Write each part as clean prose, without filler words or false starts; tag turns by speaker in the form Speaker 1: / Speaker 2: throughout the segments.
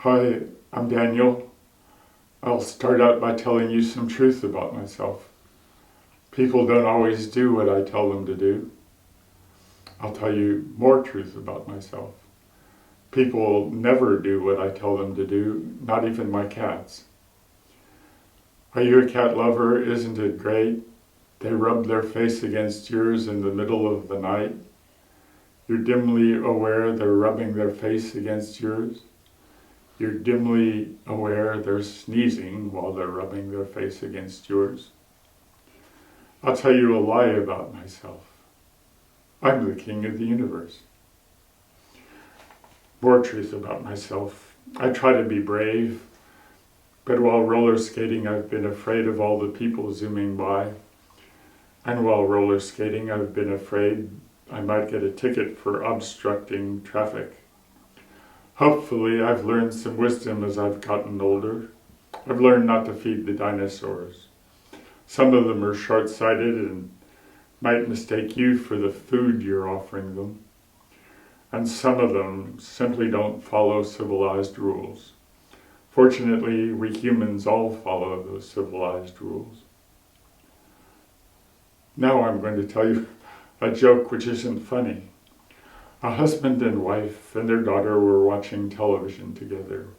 Speaker 1: Hi, I'm Daniel. I'll start out by telling you some truth about myself. People don't always do what I tell them to do. I'll tell you more truth about myself. People never do what I tell them to do, not even my cats. Are you a cat lover? Isn't it great? They rub their face against yours in the middle of the night. You're dimly aware they're rubbing their face against yours. You're dimly aware they're sneezing while they're rubbing their face against yours. I'll tell you a lie about myself. I'm the king of the universe. More truth about myself. I try to be brave, but while roller skating I've been afraid of all the people zooming by. And while roller skating I've been afraid I might get a ticket for obstructing traffic. Hopefully, I've learned some wisdom as I've gotten older. I've learned not to feed the dinosaurs. Some of them are short-sighted and might mistake you for the food you're offering them. And some of them simply don't follow civilized rules. Fortunately, we humans all follow those civilized rules. Now I'm going to tell you a joke which isn't funny. A husband and wife and their daughter were watching television together.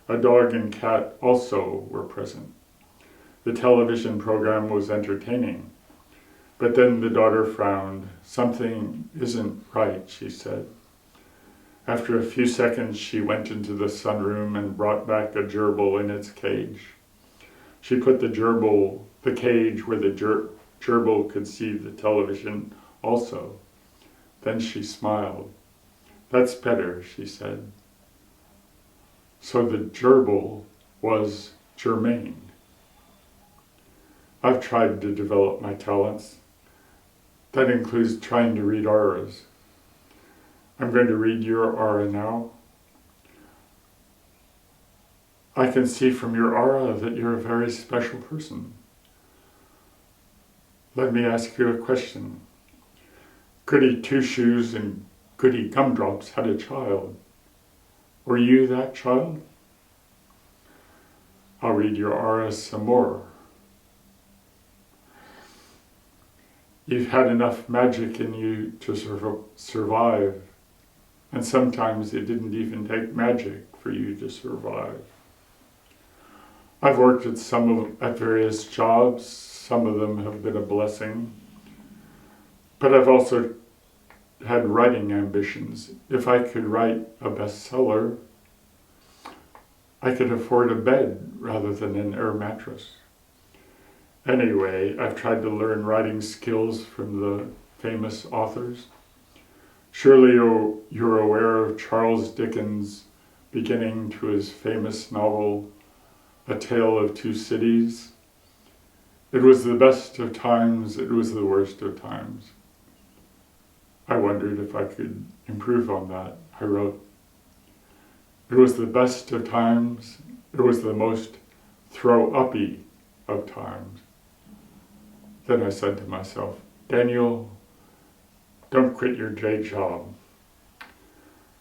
Speaker 1: A dog and cat also were present. The television program was entertaining. But then the daughter frowned. "Something isn't right," she said. After a few seconds, she went into the sunroom and brought back a gerbil in its cage. She put the cage where the gerbil could see the television also. Then she smiled. "That's better," she said. So the gerbil was germane. I've tried to develop my talents. That includes trying to read auras. I'm going to read your aura now. I can see from your aura that you're a very special person. Let me ask you a question. Goody Two-Shoes and Goody Gumdrops had a child. Were you that child? I'll read your aura some more. You've had enough magic in you to survive, and sometimes it didn't even take magic for you to survive. I've worked at various jobs. Some of them have been a blessing, but I've also had writing ambitions. If I could write a bestseller, I could afford a bed rather than an air mattress. Anyway, I've tried to learn writing skills from the famous authors. Surely you're aware of Charles Dickens' beginning to his famous novel, A Tale of Two Cities. It was the best of times, it was the worst of times. I wondered if I could improve on that. I wrote, "It was the best of times, it was the most throw-uppy of times." Then I said to myself, "Daniel, don't quit your day job."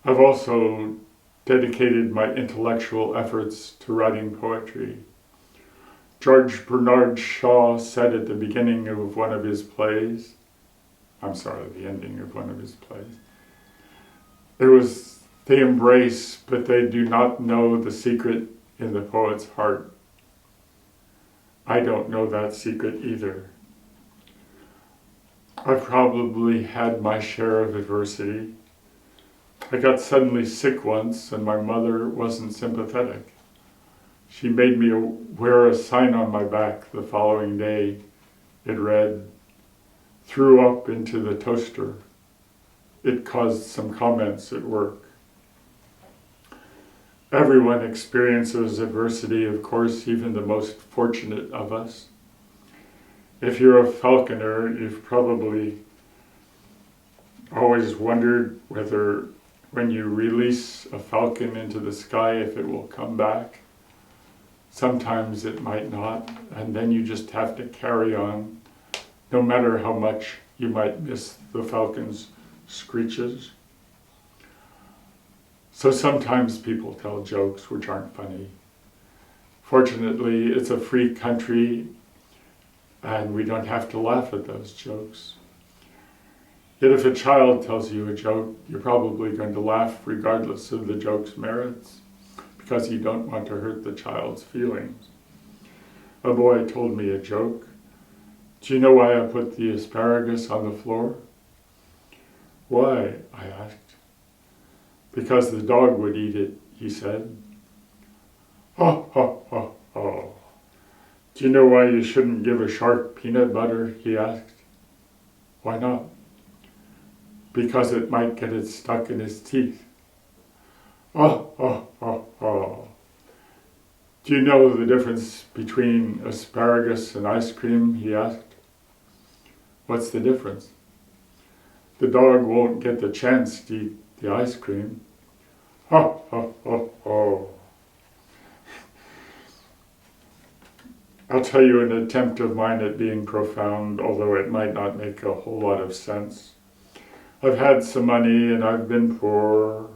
Speaker 1: I've also dedicated my intellectual efforts to writing poetry. George Bernard Shaw said at the beginning of one of his plays, the ending of one of his plays, it was, "They embrace, but they do not know the secret in the poet's heart." I don't know that secret either. I've probably had my share of adversity. I got suddenly sick once, and my mother wasn't sympathetic. She made me wear a sign on my back the following day. It read, "Threw up into the toaster." It caused some comments at work. Everyone experiences adversity, of course, even the most fortunate of us. If you're a falconer, you've probably always wondered whether when you release a falcon into the sky, if it will come back. Sometimes it might not, and then you just have to carry on, no matter how much you might miss the falcon's screeches. So sometimes people tell jokes which aren't funny. Fortunately, it's a free country and we don't have to laugh at those jokes. Yet if a child tells you a joke, you're probably going to laugh regardless of the joke's merits, because you don't want to hurt the child's feelings. A boy told me a joke. Do you know why I put the asparagus on the floor? Why? I asked. Because the dog would eat it, he said. Ha ha ha ha. Do you know why you shouldn't give a shark peanut butter? He asked. Why not? Because it might get it stuck in his teeth. Oh, oh, oh, oh. Do you know the difference between asparagus and ice cream? He asked. What's the difference? The dog won't get the chance to eat the ice cream. Ha, ha, ha, ha. I'll tell you an attempt of mine at being profound, although it might not make a whole lot of sense. I've had some money and I've been poor,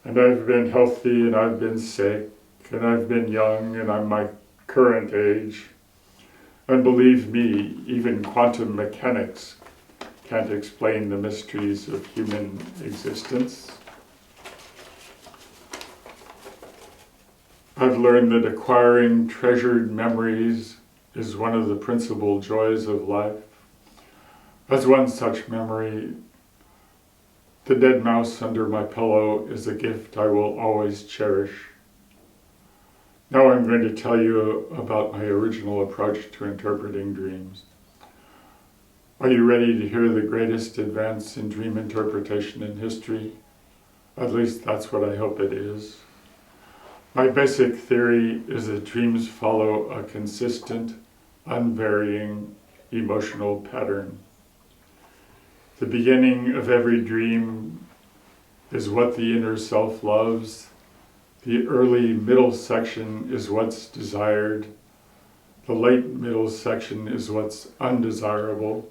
Speaker 1: and I've been healthy and I've been sick, and I've been young and I'm my current age. And believe me, even quantum mechanics can't explain the mysteries of human existence. I've learned that acquiring treasured memories is one of the principal joys of life. As one such memory, the dead mouse under my pillow is a gift I will always cherish. Now I'm going to tell you about my original approach to interpreting dreams. Are you ready to hear the greatest advance in dream interpretation in history? At least that's what I hope it is. My basic theory is that dreams follow a consistent, unvarying emotional pattern. The beginning of every dream is what the inner self loves. The early middle section is what's desired. The late middle section is what's undesirable.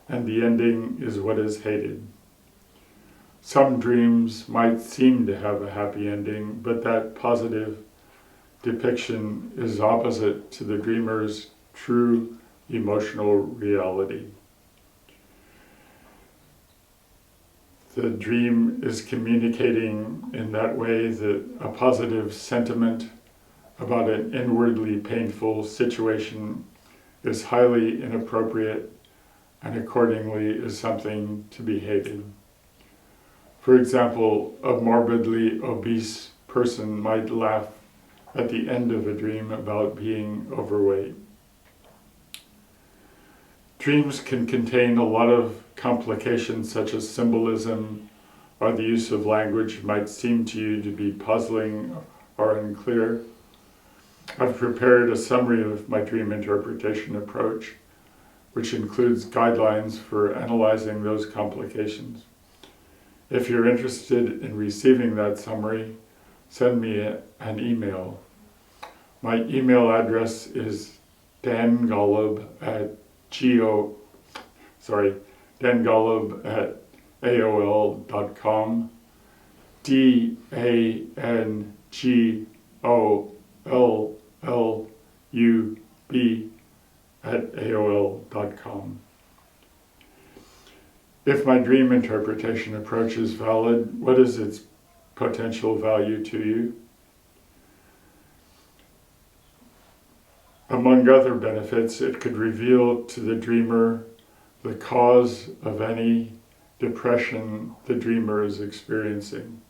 Speaker 1: And the ending is what is hated. Some dreams might seem to have a happy ending, but that positive depiction is opposite to the dreamer's true emotional reality. The dream is communicating in that way that a positive sentiment about an inwardly painful situation is highly inappropriate and accordingly is something to be hated. For example, a morbidly obese person might laugh at the end of a dream about being overweight. Dreams can contain a lot of complications such as symbolism or the use of language might seem to you to be puzzling or unclear. I've prepared a summary of my dream interpretation approach, which includes guidelines for analyzing those complications. If you're interested in receiving that summary, send me an email. My email address is dangollub@aol.com, dangollub@aol.com. If my dream interpretation approach is valid, what is its potential value to you? Among other benefits, it could reveal to the dreamer the cause of any depression the dreamer is experiencing.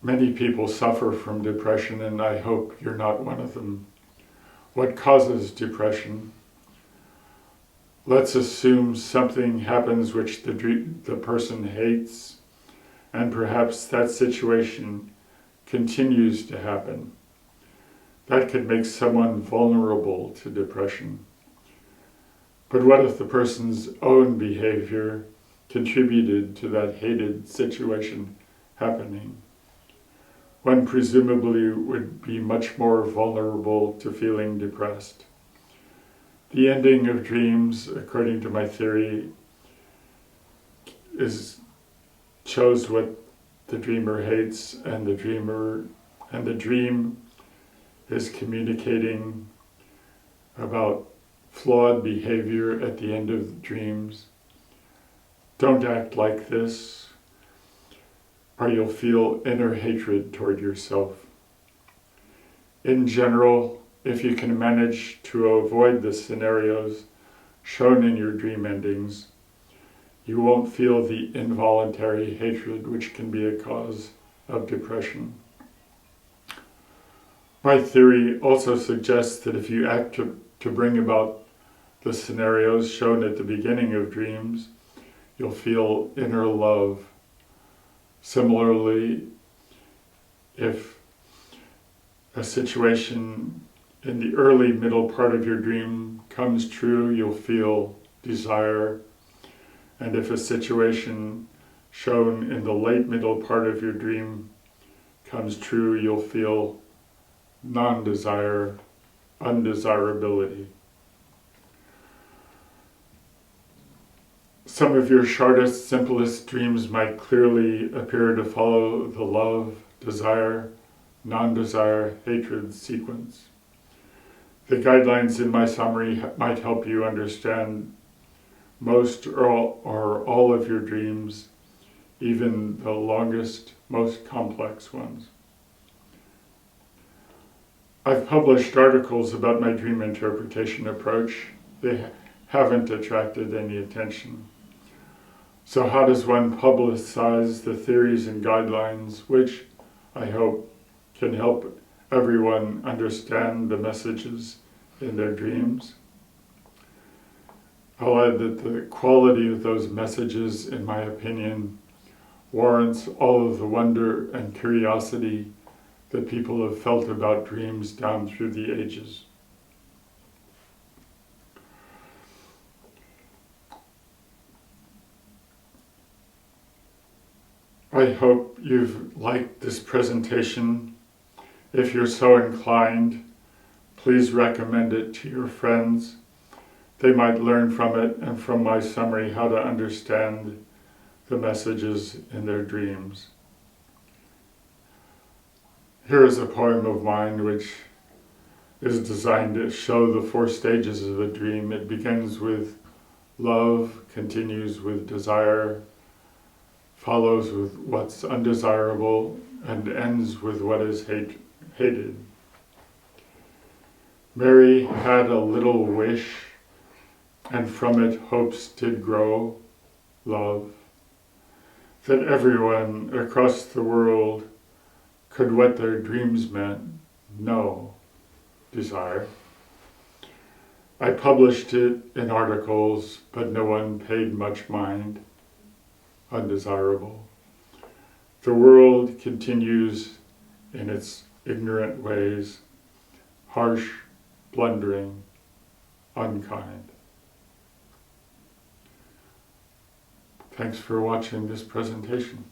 Speaker 1: Many people suffer from depression, and I hope you're not one of them. What causes depression? Let's assume something happens which the person hates, and perhaps that situation continues to happen. That could make someone vulnerable to depression. But what if the person's own behavior contributed to that hated situation happening? One presumably would be much more vulnerable to feeling depressed. The ending of dreams, according to my theory, is shows what the dreamer hates, and the dream is communicating about flawed behavior at the end of the dreams. Don't act like this, or you'll feel inner hatred toward yourself. In general, if you can manage to avoid the scenarios shown in your dream endings, you won't feel the involuntary hatred which can be a cause of depression. My theory also suggests that if you act to bring about the scenarios shown at the beginning of dreams, you'll feel inner love. Similarly, if a situation in the early middle part of your dream comes true, you'll feel desire. And if a situation shown in the late middle part of your dream comes true, you'll feel non-desire, undesirability. Some of your shortest, simplest dreams might clearly appear to follow the love, desire, non-desire, hatred sequence. The guidelines in my summary might help you understand most or all of your dreams, even the longest, most complex ones. I've published articles about my dream interpretation approach. They haven't attracted any attention. So how does one publicize the theories and guidelines which, I hope, can help everyone understand the messages in their dreams? I'll add that the quality of those messages, in my opinion, warrants all of the wonder and curiosity that people have felt about dreams down through the ages. I hope you've liked this presentation. If you're so inclined, please recommend it to your friends. They might learn from it and from my summary how to understand the messages in their dreams. Here is a poem of mine which is designed to show the 4 stages of a dream. It begins with love, continues with desire, follows with what's undesirable, and ends with what is hated. Mary had a little wish, and from it hopes did grow, love, that everyone across the world could what their dreams meant know, desire. I published it in articles, but no one paid much mind, undesirable. The world continues in its ignorant ways, harsh, blundering, unkind. Thanks for watching this presentation.